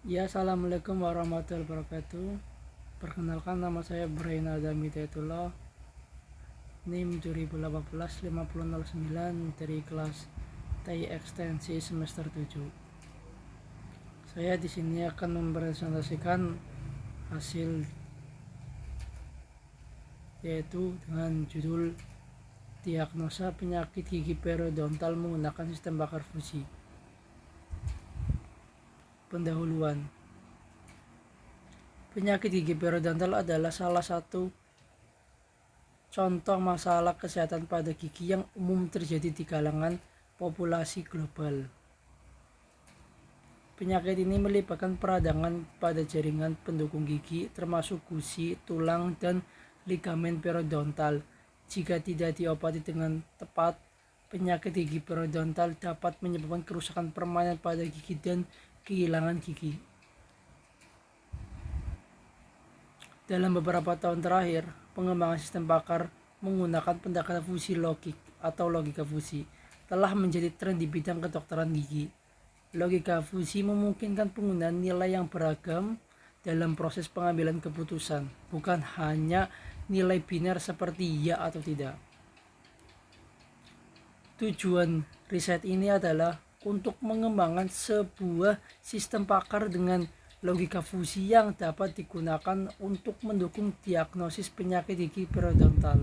Ya, assalamualaikum warahmatullahi wabarakatuh. Perkenalkan, nama saya Brian Adam Hidayatullah, NIM 2018-5009 dari kelas TI Ekstensi semester 7. Saya di sini akan mempresentasikan hasil, yaitu dengan judul diagnosa penyakit gigi periodontal menggunakan sistem bakar fusi. Pendahuluan. Penyakit gigi periodontal adalah salah satu contoh masalah kesehatan pada gigi yang umum terjadi di kalangan populasi global. Penyakit ini melibatkan peradangan pada jaringan pendukung gigi termasuk gusi, tulang, dan ligamen periodontal. Jika tidak diobati dengan tepat, penyakit gigi periodontal dapat menyebabkan kerusakan permanen pada gigi dan kehilangan gigi. Dalam beberapa tahun terakhir, pengembangan sistem bakar menggunakan pendekatan fusi logik atau logika fusi telah menjadi tren di bidang kedokteran gigi. Logika fusi memungkinkan penggunaan nilai yang beragam dalam proses pengambilan keputusan, bukan hanya nilai biner seperti ya atau tidak. Tujuan riset ini adalah untuk mengembangkan sebuah sistem bakar dengan logika fusi yang dapat digunakan untuk mendukung diagnosis penyakit gigi periodontal.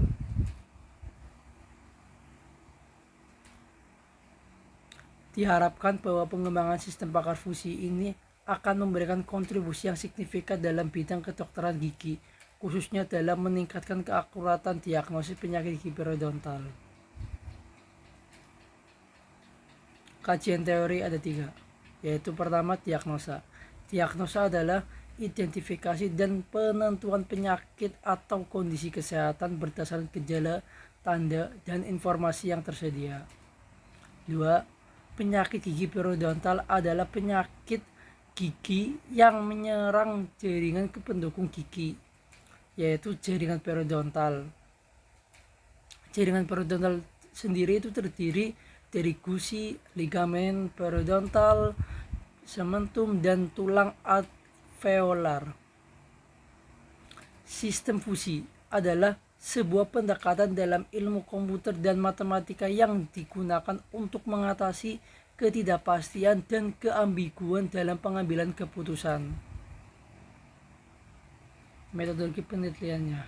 Diharapkan bahwa pengembangan sistem bakar fusi ini akan memberikan kontribusi yang signifikan dalam bidang kedokteran gigi, khususnya dalam meningkatkan keakuratan diagnosis penyakit gigi periodontal. Kajian teori ada 3, yaitu pertama diagnosa. Diagnosa adalah identifikasi dan penentuan penyakit atau kondisi kesehatan berdasarkan gejala, tanda, dan informasi yang tersedia. 2. Penyakit gigi periodontal adalah penyakit gigi yang menyerang jaringan pendukung gigi, yaitu jaringan periodontal. Jaringan periodontal sendiri itu terdiri dari gusi, ligamen periodontal, sementum, dan tulang alveolar. Sistem fusi adalah sebuah pendekatan dalam ilmu komputer dan matematika yang digunakan untuk mengatasi ketidakpastian dan keambiguan dalam pengambilan keputusan. Metodologi penelitiannya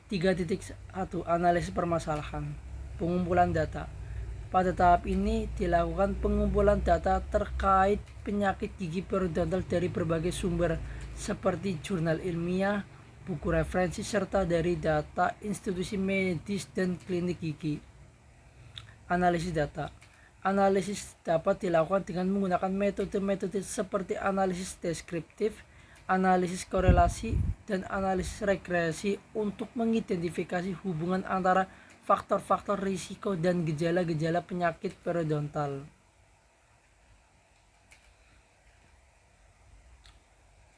3.1 Analisis permasalahan. Pengumpulan data. Pada tahap ini dilakukan pengumpulan data terkait penyakit gigi periodontal dari berbagai sumber seperti jurnal ilmiah, buku referensi, serta dari data institusi medis dan klinik gigi. Analisis data. Analisis dapat dilakukan dengan menggunakan metode-metode seperti analisis deskriptif, analisis korelasi, dan analisis regresi untuk mengidentifikasi hubungan antara faktor-faktor risiko dan gejala-gejala penyakit periodontal.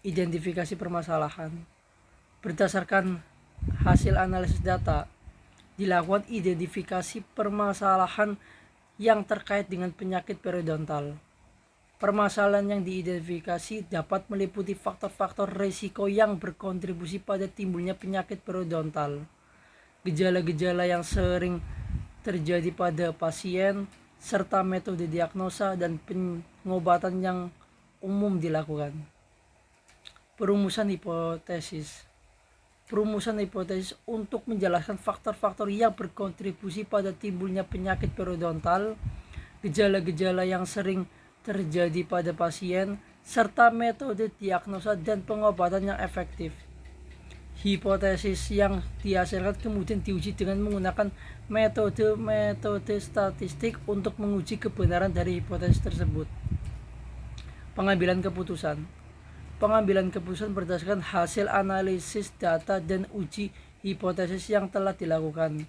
Identifikasi permasalahan. Berdasarkan hasil analisis data, dilakukan identifikasi permasalahan yang terkait dengan penyakit periodontal. Permasalahan yang diidentifikasi dapat meliputi faktor-faktor risiko yang berkontribusi pada timbulnya penyakit periodontal, gejala-gejala yang sering terjadi pada pasien, serta metode diagnosa dan pengobatan yang umum dilakukan. Perumusan hipotesis. Perumusan hipotesis untuk menjelaskan faktor-faktor yang berkontribusi pada timbulnya penyakit periodontal, gejala-gejala yang sering terjadi pada pasien, serta metode diagnosa dan pengobatan yang efektif. Hipotesis yang dihasilkan kemudian diuji dengan menggunakan metode statistik untuk menguji kebenaran dari hipotesis tersebut. Pengambilan keputusan. Pengambilan keputusan berdasarkan hasil analisis data dan uji hipotesis yang telah dilakukan.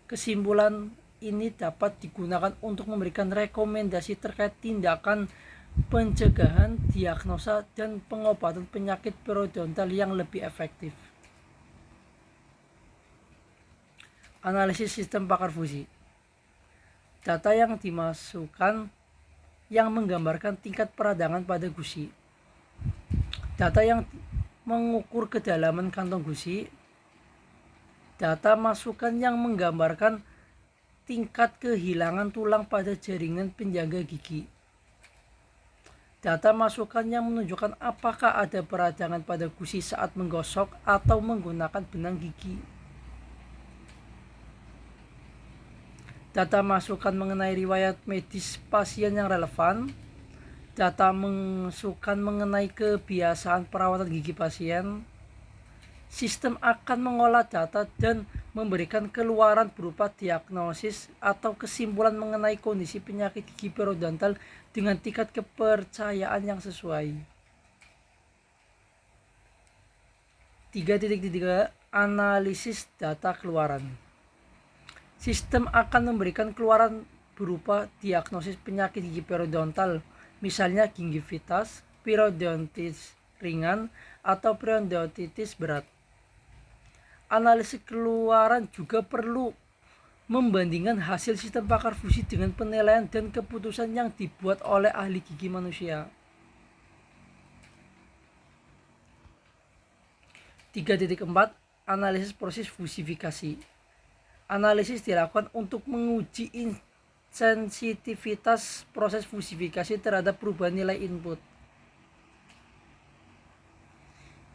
Kesimpulan ini dapat digunakan untuk memberikan rekomendasi terkait tindakan pencegahan, diagnosa, dan pengobatan penyakit periodontal yang lebih efektif. Analisis sistem bakar fusi. Data yang dimasukkan yang menggambarkan tingkat peradangan pada gusi. Data yang mengukur kedalaman kantong gusi. Data masukan yang menggambarkan tingkat kehilangan tulang pada jaringan penjaga gigi. Data masukan yang menunjukkan apakah ada peradangan pada gusi saat menggosok atau menggunakan benang gigi. Data masukan mengenai riwayat medis pasien yang relevan. Data masukan mengenai kebiasaan perawatan gigi pasien. Sistem akan mengolah data dan memberikan keluaran berupa diagnosis atau kesimpulan mengenai kondisi penyakit gigi periodontal dengan tingkat kepercayaan yang sesuai. 3.3 Analisis data keluaran. Sistem akan memberikan keluaran berupa diagnosis penyakit gigi periodontal, misalnya gingivitis, periodontitis ringan, atau periodontitis berat. Analisis keluaran juga perlu membandingkan hasil sistem pakar fusi dengan penilaian dan keputusan yang dibuat oleh ahli gigi manusia. 3.4 Analisis proses fusifikasi. Analisis dilakukan untuk menguji sensitivitas proses fusifikasi terhadap perubahan nilai input.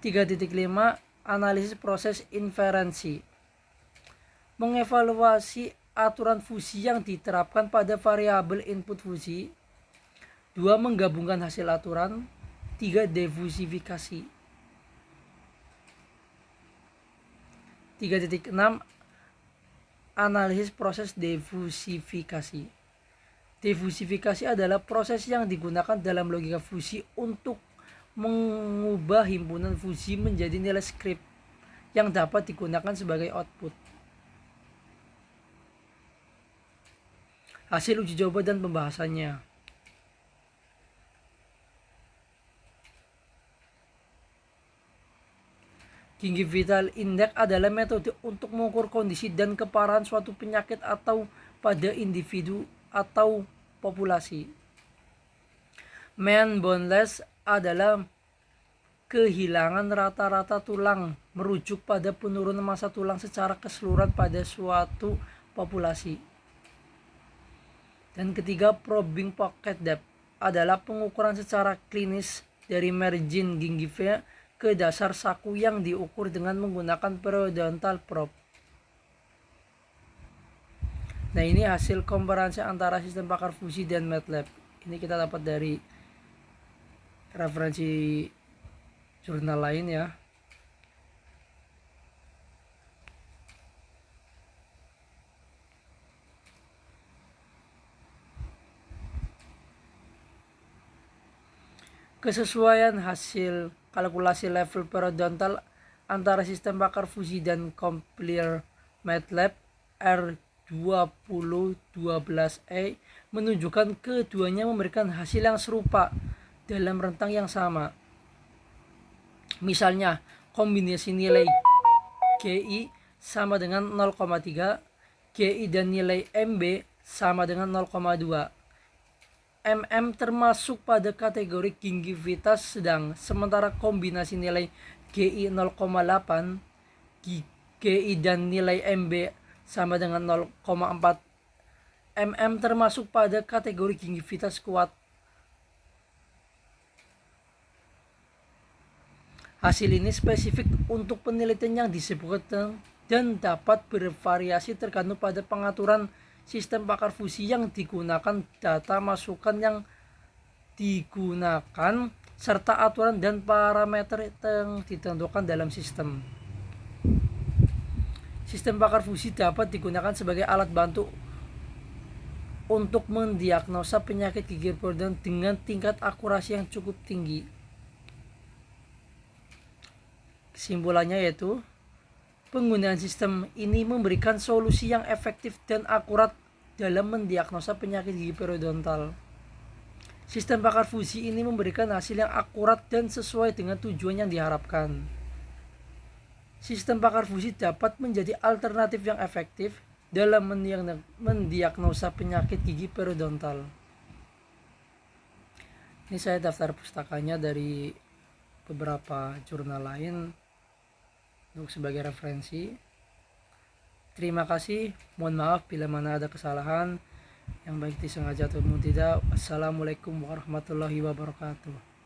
3.5 Analisis proses inferensi. Mengevaluasi aturan fusi yang diterapkan pada variabel input fusi. 2. Menggabungkan hasil aturan. 3. Defusifikasi. 3.6 Analisis proses defusifikasi. Defusifikasi adalah proses yang digunakan dalam logika fusi untuk mengubah himpunan fusi menjadi nilai script yang dapat digunakan sebagai output. Hasil uji coba dan pembahasannya. Gingivital Index adalah metode untuk mengukur kondisi dan keparahan suatu penyakit atau pada individu atau populasi. Mean boneless adalah kehilangan rata-rata tulang, merujuk pada penurunan massa tulang secara keseluruhan pada suatu populasi. Dan ketiga, probing pocket depth adalah pengukuran secara klinis dari margin gingiva ke dasar saku yang diukur dengan menggunakan periodontal probe. Nah, ini hasil komparasi antara sistem pakar fusi dan MATLAB. Ini kita dapat dari referensi jurnal lain ya. Kesesuaian hasil kalkulasi level periodontal antara sistem pakar fusi dan compiler MATLAB R2012E menunjukkan keduanya memberikan hasil yang serupa dalam rentang yang sama. Misalnya, kombinasi nilai GI sama dengan 0,3, GI dan nilai MB sama dengan 0,2. MM termasuk pada kategori gingivitas sedang, sementara kombinasi nilai GI 0,8, GI dan nilai MB sama dengan 0,4. MM termasuk pada kategori gingivitas kuat. Hasil ini spesifik untuk penelitian yang disebutkan dan dapat bervariasi tergantung pada pengaturan sistem pakar fusi yang digunakan, data masukan yang digunakan, serta aturan dan parameter yang ditentukan dalam sistem. Sistem pakar fusi dapat digunakan sebagai alat bantu untuk mendiagnosa penyakit gigi periodontal dengan tingkat akurasi yang cukup tinggi. Kesimpulannya yaitu, penggunaan sistem ini memberikan solusi yang efektif dan akurat dalam mendiagnosa penyakit gigi periodontal. Sistem pakar fusi ini memberikan hasil yang akurat dan sesuai dengan tujuan yang diharapkan. Sistem pakar fusi dapat menjadi alternatif yang efektif dalam mendiagnosa penyakit gigi periodontal. Ini saya daftar pustakanya dari beberapa jurnal lain untuk sebagai referensi. Terima kasih, mohon maaf bila mana ada kesalahan yang baik disengaja ataupun tidak. Assalamualaikum warahmatullahi wabarakatuh.